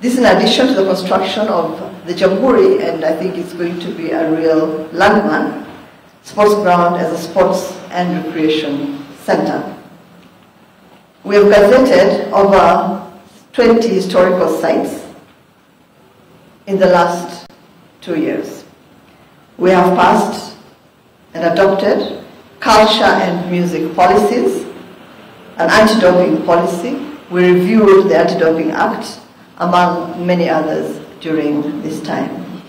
This is in addition to the construction of the Jamhuri, and I think it's going to be a real landmark, sports ground as a sports and recreation center. We have gazetted over 20 historical sites in the last 2 years. We have passed and adopted culture and music policies, an anti-doping policy. We reviewed the Anti-Doping Act, among many others, during this time.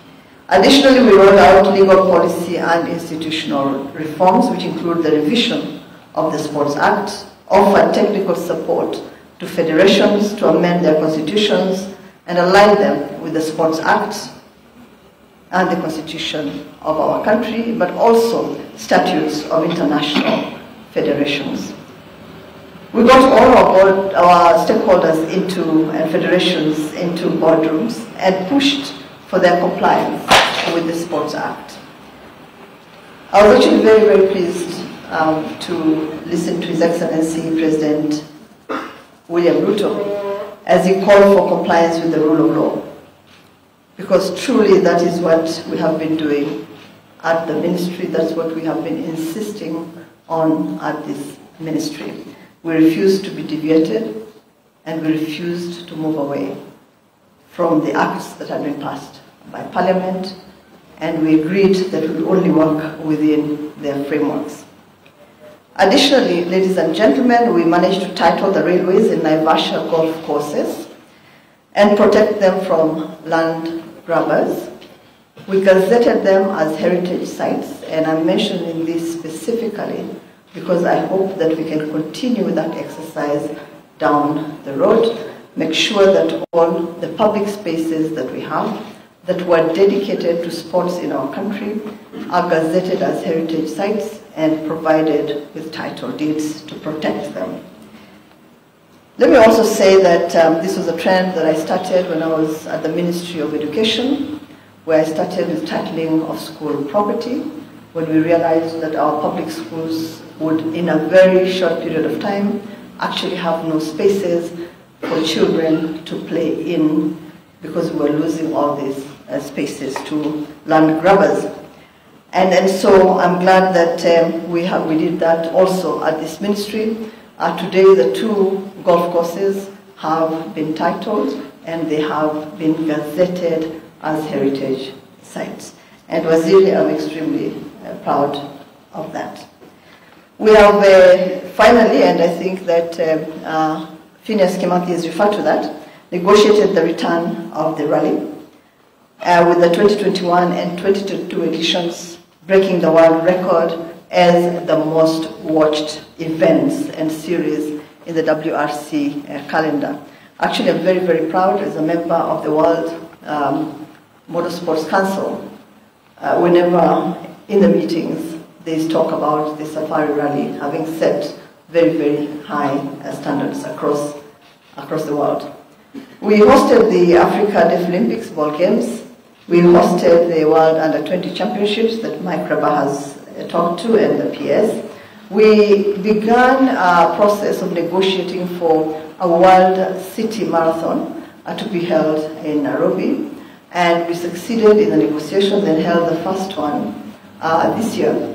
Additionally, we rolled out legal policy and institutional reforms, which include the revision of the Sports Act, offered technical support to federations to amend their constitutions and align them with the Sports Act and the Constitution of our country, but also statutes of international federations. We got all our stakeholders and federations into boardrooms and pushed for their compliance with the Sports Act. I was actually very, very pleased to listen to His Excellency President William Ruto as he called for compliance with the rule of law, because truly that is what we have been doing at the ministry. That's what we have been insisting on at this ministry. We refused to be deviated, and we refused to move away from the acts that had been passed by Parliament, and we agreed that we would only work within their frameworks. Additionally, ladies and gentlemen, we managed to title the railways in Naivasha golf courses and protect them from land grabbers. We gazetted them as heritage sites, and I'm mentioning this specifically because I hope that we can continue with that exercise down the road, make sure that all the public spaces that we have that were dedicated to sports in our country are gazetted as heritage sites and provided with title deeds to protect them. Let me also say that this was a trend that I started when I was at the Ministry of Education, where I started with titling of school property, when we realized that our public schools would, in a very short period of time, actually have no spaces for children to play in because we were losing all these spaces to land grabbers. And so I'm glad that we did that also at this ministry. Today the 2 golf courses have been titled and they have been gazetted as heritage sites. And Waziri, I'm extremely proud of that. We have finally, and I think that Phineas Kimathi has referred to that, negotiated the return of the rally with the 2021 and 2022 editions breaking the world record as the most watched events and series in the WRC calendar. Actually, I'm very, very proud as a member of the World Motorsports Council. Whenever in the meetings they talk about the Safari Rally having set very, very high standards across the world. We hosted the Africa Deaflympics Ball Games. We hosted the World Under-20 Championships that Mike Rabah has talked to, and the PS. We began a process of negotiating for a World City Marathon to be held in Nairobi, and we succeeded in the negotiations and held the first one this year.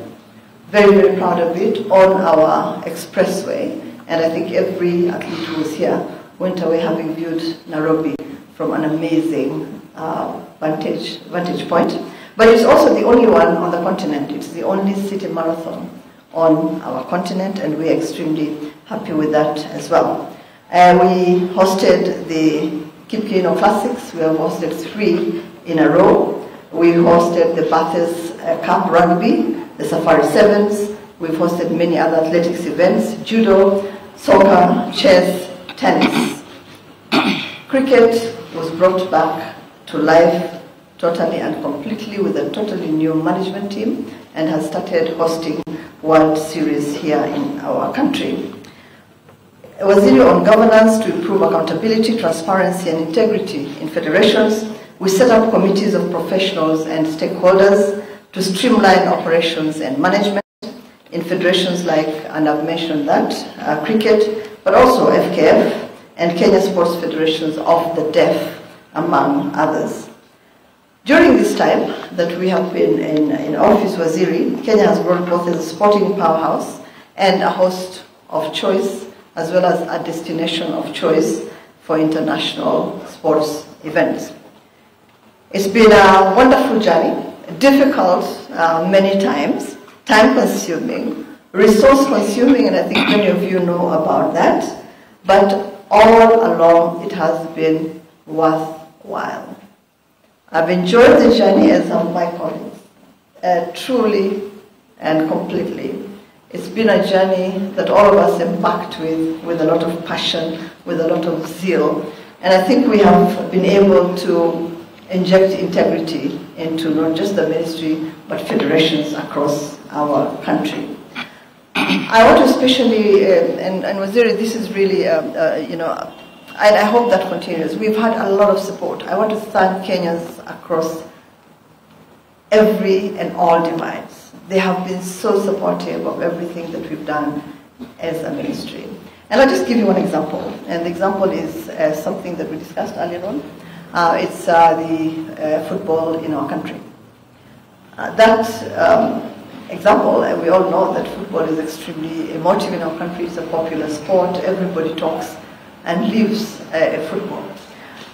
Very, very proud of it, on our expressway, and I think every athlete who was here went away having viewed Nairobi from an amazing vantage point. But it's also the only one on the continent. It's the only city marathon on our continent, and we're extremely happy with that as well. We hosted the Kipkeino Classics. We have hosted 3 in a row. We hosted the Bathurst Cup Rugby, the Safari Sevens. We've hosted many other athletics events, judo, soccer, chess, tennis. Cricket was brought back to life totally and completely with a totally new management team and has started hosting World Series here in our country. Waziri on governance to improve accountability, transparency and integrity in federations. We set up committees of professionals and stakeholders to streamline operations and management in federations like, and I've mentioned that, cricket, but also FKF and Kenya Sports Federations of the Deaf among others. During this time that we have been in office, Waziri, Kenya has grown both as a sporting powerhouse and a host of choice, as well as a destination of choice for international sports events. It's been a wonderful journey, difficult many times, time-consuming, resource-consuming, and I think many of you know about that, but all along it has been worthwhile. I've enjoyed the journey, as have my colleagues, truly and completely. It's been a journey that all of us embarked with a lot of passion, with a lot of zeal, and I think we have been able to inject integrity into not just the ministry, but federations across our country. I want to especially, and Waziri, this is really, and I hope that continues. We've had a lot of support. I want to thank Kenyans across every and all divides. They have been so supportive of everything that we've done as a ministry. And I'll just give you one example. And the example is something that we discussed earlier on. It's the football in our country. That example, we all know that football is extremely emotive in our country. It's a popular sport. Everybody talks and lives football.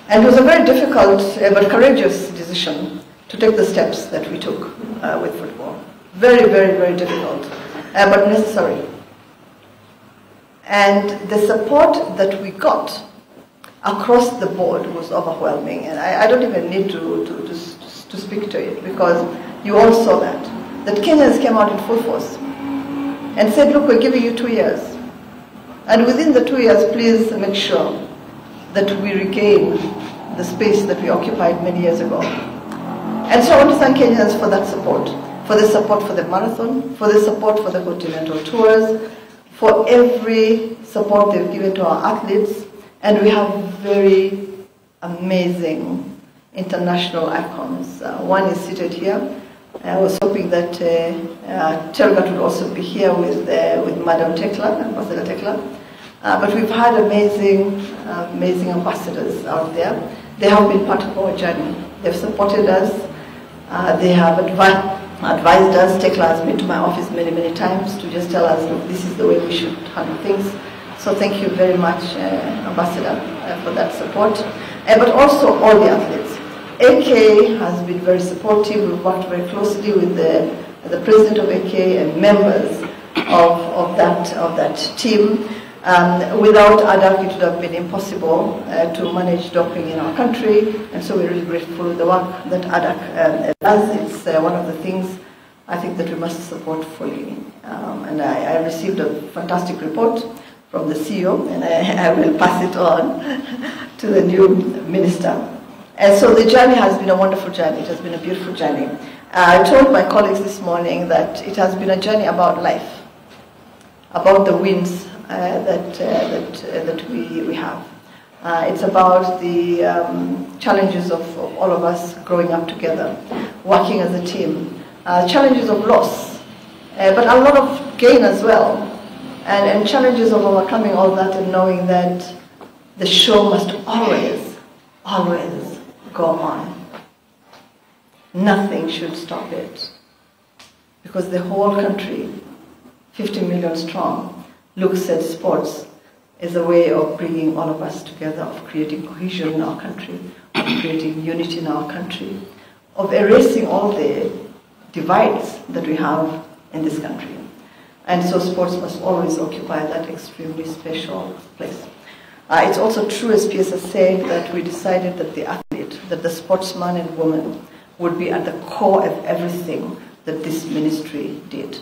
And it was a very difficult but courageous decision to take the steps that we took with football. Very, very, very difficult, but necessary. And the support that we got across the board was overwhelming. And I don't even need to speak to it, because you all saw that Kenyans came out in full force and said, look, we're giving you 2 years. And within the 2 years, please make sure that we regain the space that we occupied many years ago. And so I want to thank Kenyans for that support, for the support for the marathon, for the support for the continental tours, for every support they've given to our athletes. And we have very amazing international icons. One is seated here. I was hoping that Tergat would also be here with Madam Tekla, Ambassador Tekla. But we've had amazing ambassadors out there. They have been part of our journey. They've supported us. They have advised us. Tekla has been to my office many, many times to just tell us, look, this is the way we should handle things. So thank you very much, Ambassador, for that support. But also all the athletes. AK has been very supportive. We've worked very closely with the president of AK and members of that team. Without ADAC, it would have been impossible to manage doping in our country, and so we're really grateful for the work that ADAC does. It's one of the things I think that we must support fully. And I received a fantastic report from the CEO, and I will pass it on to the new minister. And so the journey has been a wonderful journey. It has been a beautiful journey. I told my colleagues this morning that it has been a journey about life, about the wins that we have. It's about the challenges of all of us growing up together, working as a team, challenges of loss, but a lot of gain as well, and challenges of overcoming all that and knowing that the show must always, always go on. Nothing should stop it, because the whole country, 50 million strong, looks at sports as a way of bringing all of us together, of creating cohesion in our country, of creating unity in our country, of erasing all the divides that we have in this country. And so sports must always occupy that extremely special place. It's also true, as PS has said, that we decided that the athlete, that the sportsman and woman would be at the core of everything that this ministry did.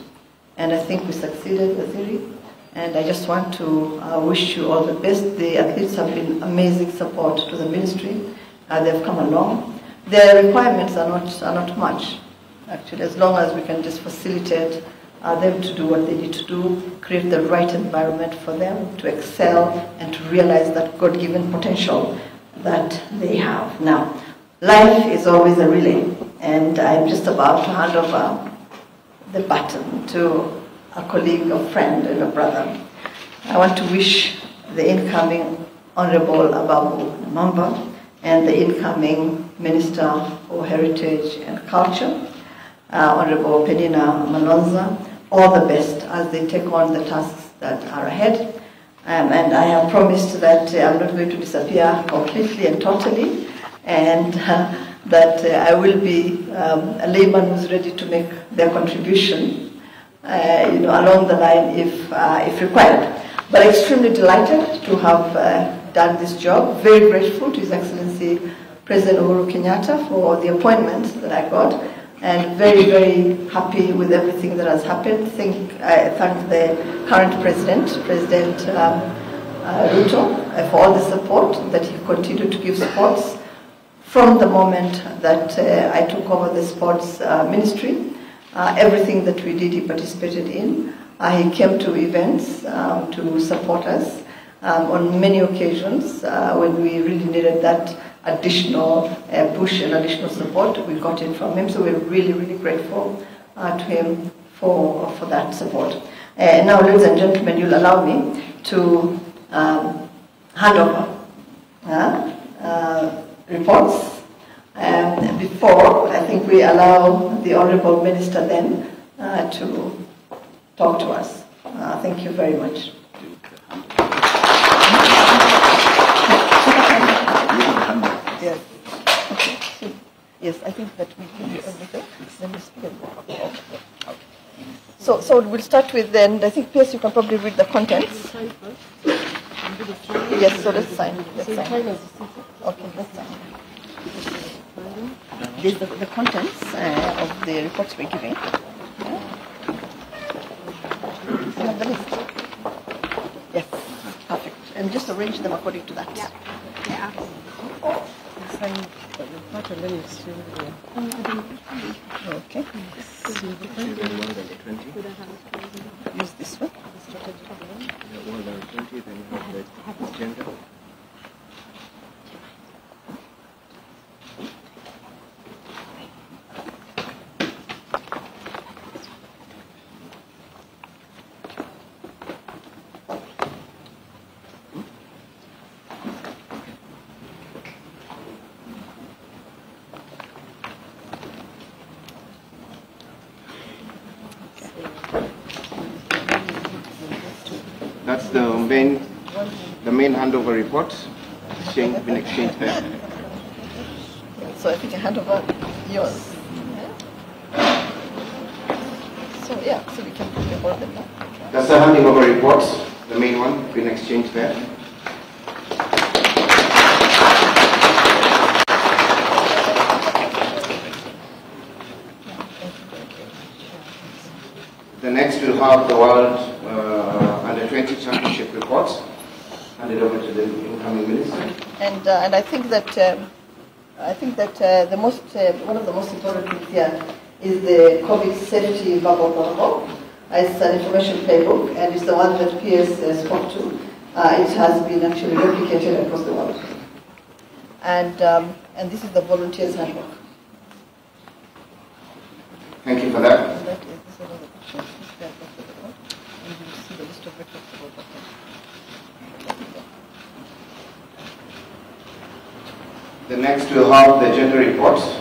And I think we succeeded, Waziri. And I just want to wish you all the best. The athletes have been amazing support to the ministry. They've come along. Their requirements are not much, actually, as long as we can just facilitate them to do what they need to do, create the right environment for them to excel and to realize that God-given potential that they have. Now, life is always a relay, and I'm just about to hand over the baton to a colleague, a friend, and a brother. I want to wish the incoming Honorable Ababu Namwamba and the incoming Minister for Heritage and Culture, Honorable Penina Malonza, all the best as they take on the tasks that are ahead. And I have promised that I'm not going to disappear completely and totally, and that I will be a layman who's ready to make their contribution, along the line if required. But extremely delighted to have done this job. Very grateful to His Excellency President Uhuru Kenyatta for the appointment that I got, and very, very happy with everything that has happened. I thank the current President Ruto, for all the support that he continued to give sports from the moment that I took over the sports ministry. Everything that we did, he participated in. He came to events to support us on many occasions when we really needed that additional push and additional support. We got it from him, so we're really, really grateful to him for that support. Now, ladies and gentlemen, you'll allow me to hand over reports. Before, I think we allow the Honourable Minister then to talk to us. Thank you very much. Yes. Okay. So, yes, I think that we can do everything. Then we speak. Okay. So we'll start with then. I think PS, you can probably read the contents. Yes. So let's sign. Okay. Let's sign. These are the contents of the reports we're giving. You have the list? Yes, perfect. And just arrange them according to that. Yeah. Okay. Use this one. That's the main handover reports been exchanged there. So I think I hand over yours. So yeah, so we can put all of them now. That's the handing over reports, the main one been exchanged there. The next we'll have the World Under-20 Championship reports handed over to the incoming minister. And I think that the most one of the most important things here is the COVID safety verbal protocol. It's an information playbook, and it's the one that PS spoke to. It has been actually replicated across the world. And this is the volunteers handbook. Thank you for that. And that is this another picture. And you will see the list of records about that. The next we'll have the gender reports.